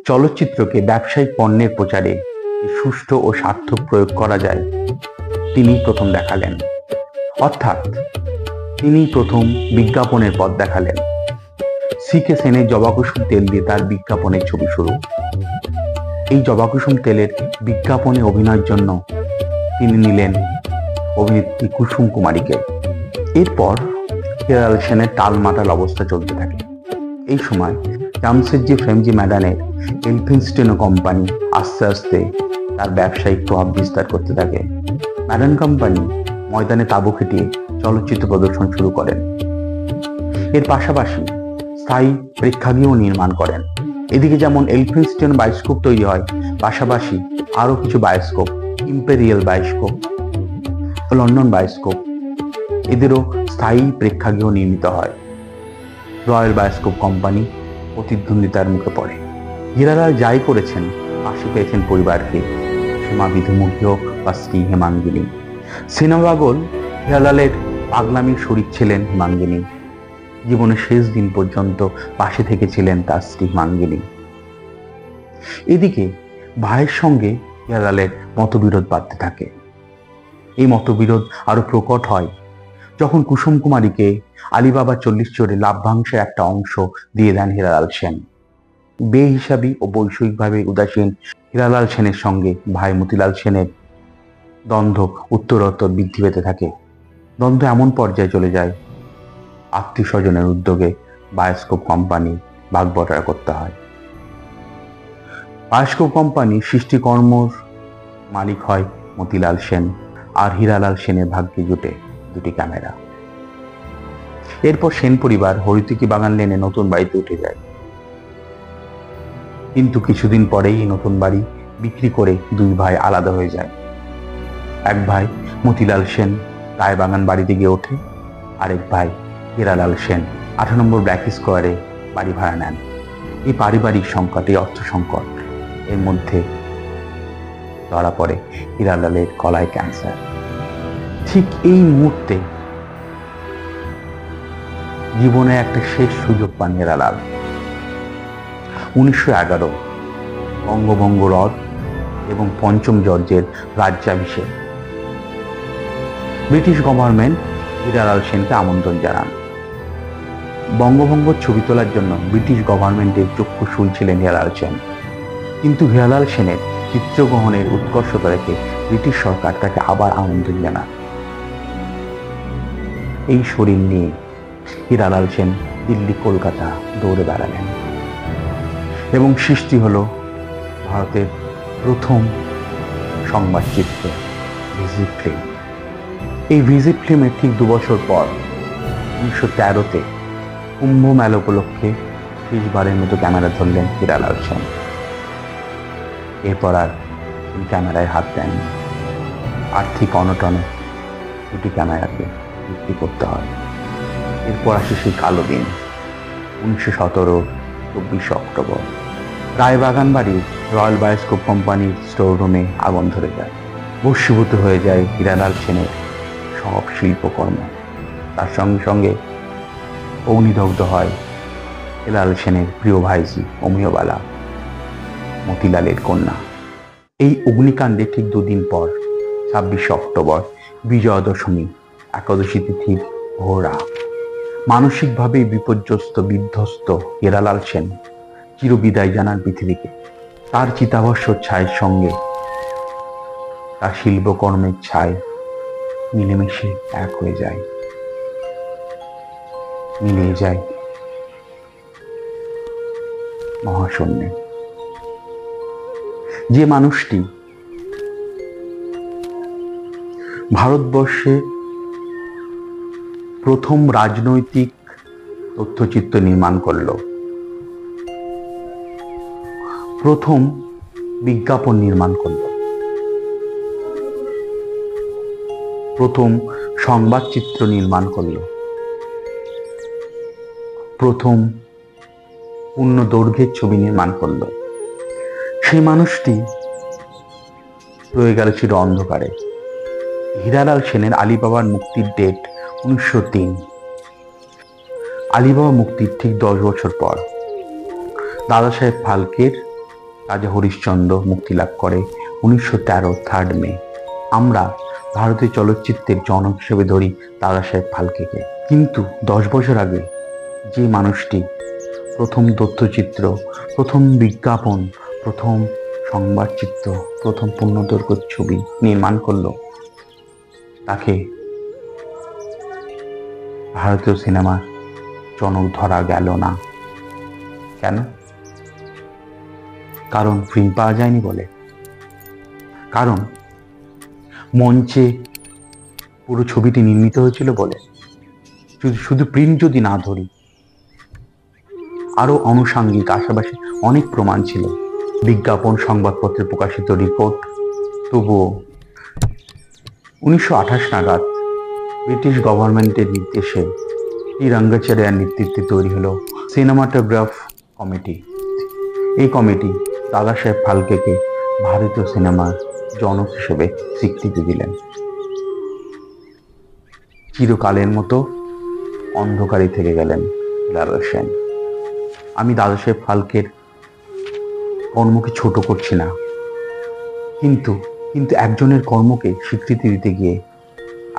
চলচ্চিত্রকে ব্যবসায়িক পণ্যের প্রচারে সুষ্ঠু ও সার্থক প্রয়োগ করা যায় তিনি প্রথম দেখালেন। অর্থাৎ তিনি প্রথম বিজ্ঞাপনের পথ দেখালেন। সিকে সেনের জবাকুসুম তেল দিয়ে তার বিজ্ঞাপনের ছবি শুরু। এই জবাকুসুম তেলের বিজ্ঞাপনে অভিনয়ের জন্য তিনি নিলেন অভিনেত্রী কুসুম কুমারীকে। এরপর হিরালাল সেনের টালমাটাল অবস্থা চলতে থাকে। এই সময় জামশেদজি প্রেমজি ম্যাডানের এলফিনস্টেনো কোম্পানি আস্তে আস্তে তার ব্যবসায়িক প্রভাব বিস্তার করতে থাকে। ম্যাডান কোম্পানি ময়দানে তাঁবু খেটিয়ে চলচ্চিত্র প্রদর্শন শুরু করেন। এর পাশাপাশি স্থায়ী প্রেক্ষাগৃহ নির্মাণ করেন। এদিকে যেমন এলফিনস্টেনো বায়োস্কোপ তৈরি হয়, পাশাপাশি আরো কিছু bioscope, imperial bioscope, London bioscope, এদেরও স্থায়ী প্রেক্ষাগৃহ নির্মিত হয়। রয়্যাল বায়োস্কোপ কোম্পানি প্রতিদ্বন্দ্বিতার মুখে পড়ে। হিরালাল যাই করেছেন পাশে পেয়েছেন পরিবারকে, সীমা বিধুমুখী হোক বা স্ত্রী হেমাঙ্গিনী। সিনেমা পাগল হিরালালের পাগলামির শরিক ছিলেন হেমাঙ্গিনী। জীবনের শেষ দিন পর্যন্ত পাশে থেকেছিলেন তার স্ত্রী হেমাঙ্গিনী। এদিকে ভাইয়ের সঙ্গে হিরালালের মতবিরোধ বাড়তে থাকে। এই মতবিরোধ আরো প্রকট হয় যখন কুসুম কুমারীকে আলিবাবা 40 চোরে লাভ্যাংশের একটা অংশ দিয়ে দেন হিরালাল সেন। বেহিসাবি ও বৈষয়িকভাবে উদাসীন হিরালাল সেনের সঙ্গে ভাই মতিলাল সেনের দ্বন্দ্ব উত্তরোত্তর বৃদ্ধি পেতে থাকে। দ্বন্দ্ব এমন পর্যায়ে চলে যায় আত্মীয় স্বজনের উদ্যোগে বায়োস্কোপ কোম্পানি ভাগবটারা করতে হয়। বায়োস্কোপ কোম্পানি সৃষ্টিকর্মর মালিক হয় মতিলাল সেন, আর হিরালাল সেনের ভাগ্যে জুটে দুটি ক্যামেরা। এরপর সেন পরিবার হরিতকি বাগান লেনে নতুন বাড়িতে উঠে যায়। কিন্তু কিছুদিন পরেই নতুন বাড়ি বিক্রি করে দুই ভাই আলাদা হয়ে যায়। এক ভাই মতিলাল সেন রায়বাগান বাড়িতে গিয়ে ওঠে, আরেক ভাই হিরালাল সেন 18 নম্বর ব্ল্যাক স্কোয়ারে বাড়ি ভাড়া নেন। এই পারিবারিক সংকট, এই অর্থ সংকট, এর মধ্যে ধরা পড়ে হিরালালের গলায় ক্যান্সার। ঠিক এই মুহূর্তে জীবনে একটা শেষ সুযোগ পান হিরালাল। 1911 বঙ্গভঙ্গ রদ এবং পঞ্চম জর্জের রাজ্যাভিষেক। ব্রিটিশ গভর্নমেন্ট হিরালাল সেনকে আমন্ত্রণ জানান। বঙ্গভঙ্গর ছবি তোলার জন্য ব্রিটিশ গভর্নমেন্টের চক্ষুশূল ছিলেন হিরালাল সেন। কিন্তু হিরালাল সেনের চিত্রগ্রহণের উৎকর্ষতা রেখে ব্রিটিশ সরকার তাকে আবার আমন্ত্রণ জানান। এই শরীর নিয়ে হিরালাল সেন দিল্লি কলকাতা দৌড়ে বেড়ালেন এবং সৃষ্টি হলো ভারতের প্রথম সংবাদচিত্র ভিজিট ফিল্ম। এই ভিজিট ফিল্মের ঠিক 2 বছর পর 1913-তে কুম্ভ মেলা উপলক্ষে শেষবারের মতো ক্যামেরা ধরলেন হিরালাল সেন। এরপর আর তিনি ক্যামেরায় হাত দেননি। আর্থিক অনটনে দুটি ক্যামেরাকে বিক্রি করতে হয়। এরপর আসে সেই কালো দিন 1917 24 অক্টোবর। রায়বাগান বাড়ির রয়্যাল বায়োস্কোপ কোম্পানির স্টোর রুমে আগুন ধরে যায়। ভস্মীভূত হয়ে যায় হিরালাল সেনের সব শিল্পকর্ম। তার সঙ্গে সঙ্গে অগ্নিদগ্ধ হয় হিরালাল সেনের প্রিয় ভাইজি অমিয়বালা, মতিলালের কন্যা। এই অগ্নিকাণ্ডে ঠিক 2 দিন পর 26 অক্টোবর বিজয়া দশমী, একাদশী তিথির ভোরা, মানসিকভাবে বিপর্যস্ত বিধ্বস্ত হিরালাল সেন চিরবিদায় জানান পৃথিবীকে। তার চিতাভস্মর ছায়ের সঙ্গে তার শিল্পকর্মের ছায় মিলেমিশে এক হয়ে যায়, মিলিয়ে যায় মহাশূন্যে। যে মানুষটি ভারতবর্ষে প্রথম রাজনৈতিক তথ্যচিত্র নির্মাণ করল, প্রথম বিজ্ঞাপন নির্মাণ করল, প্রথম সংবাদচিত্র নির্মাণ করল, প্রথম পূর্ণ দৈর্ঘ্যের ছবি নির্মাণ করল, সেই মানুষটি রয়ে গেল চির অন্ধকারে। হিরালাল সেনের আলিবাবার মুক্তির ডেট 1903। আলিবাবা মুক্তির ঠিক 10 বছর পর দাদা সাহেব ফালকের রাজা হরিশ্চন্দ্র মুক্তি লাভ করে 1913 3 মে। আমরা ভারতীয় চলচ্চিত্রের জনক হিসেবে ধরি দাদাসাহেব ফালকেকে, কিন্তু 10 বছর আগে যে মানুষটি প্রথম তথ্যচিত্র, প্রথম বিজ্ঞাপন, প্রথম সংবাদচিত্র, প্রথম পূর্ণদৈর্ঘ্য ছবি নির্মাণ করলো, তাকে ভারতীয় সিনেমার জনক ধরা গেল না। কেন? কারণ প্রিন্ট পাওয়া যায়নি বলে। কারণ মঞ্চে পুরো ছবিটি নির্মিত হয়েছিল বলে। শুধু প্রিন্ট যদি না ধরি, আরো আনুষাঙ্গিক আশেপাশে অনেক প্রমাণ ছিল, বিজ্ঞাপন, সংবাদপত্রে প্রকাশিত রিপোর্ট। তবুও 1928 নাগাদ ব্রিটিশ গভর্নমেন্টের নির্দেশে টি রঙ্গাচার্যার নেতৃত্বে তৈরি হলো সিনেমাটোগ্রাফ কমিটি। এই কমিটি দাদাসাহেব ফালকেকে ভারতীয় সিনেমার জনক হিসেবে স্বীকৃতি দিলেন। চিরকালের মতো অন্ধকারে থেকে গেলেন হিলাল সেন। আমি দাদাসাহেব ফালকের কর্মকে ছোট করছি না, কিন্তু একজনের কর্মকে স্বীকৃতি দিতে গিয়ে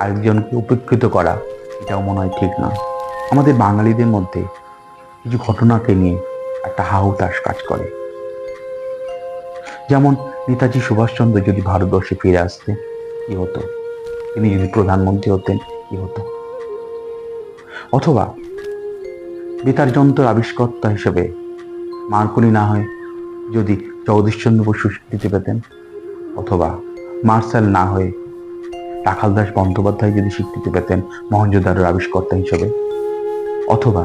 আরেকজনকে উপেক্ষিত করা, এটাও মনে হয় ঠিক না। আমাদের বাঙালিদের মধ্যে কিছু ঘটনাকে নিয়ে একটা হাহুতাশ কাজ করে। যেমন নেতাজি সুভাষচন্দ্র যদি ভারতবর্ষে ফিরে আসতেন কি হতো, তিনি যদি প্রধানমন্ত্রী হতেন কি হতো, অথবা বেতার যন্ত্র আবিষ্কর্তা হিসেবে মার্কনি না হয় যদি জগদীশচন্দ্র বসু স্বীকৃতি পেতেন, অথবা মার্শাল না হয়ে রাখালদাস বন্দ্যোপাধ্যায় যদি স্বীকৃতি পেতেন মহেঞ্জোদারোর আবিষ্কর্তা হিসেবে, অথবা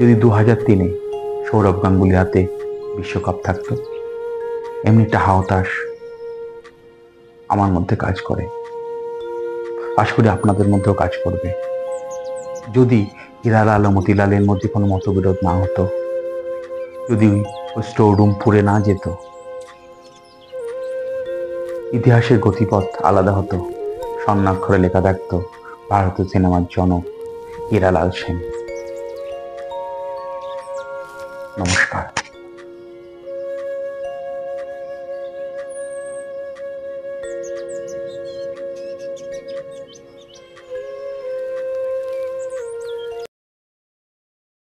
যদি 2003-এ সৌরভ গাঙ্গুলির হাতে বিশ্বকাপ থাকতো। এমনি একটা হাওতাস আমার মধ্যে কাজ করে, আশা করি আপনাদের মধ্যেও কাজ করবে। যদি হিরালাল ও মতিলালের মধ্যে কোনো মতবিরোধ না হতো, যদি ওই স্টোর রুম পুড়ে না যেত, ইতিহাসের গতিপথ আলাদা হতো, স্বর্ণাক্ষরে লেখা থাকতো ভারতীয় সিনেমার জনক হিরালাল সেন। নমস্কার।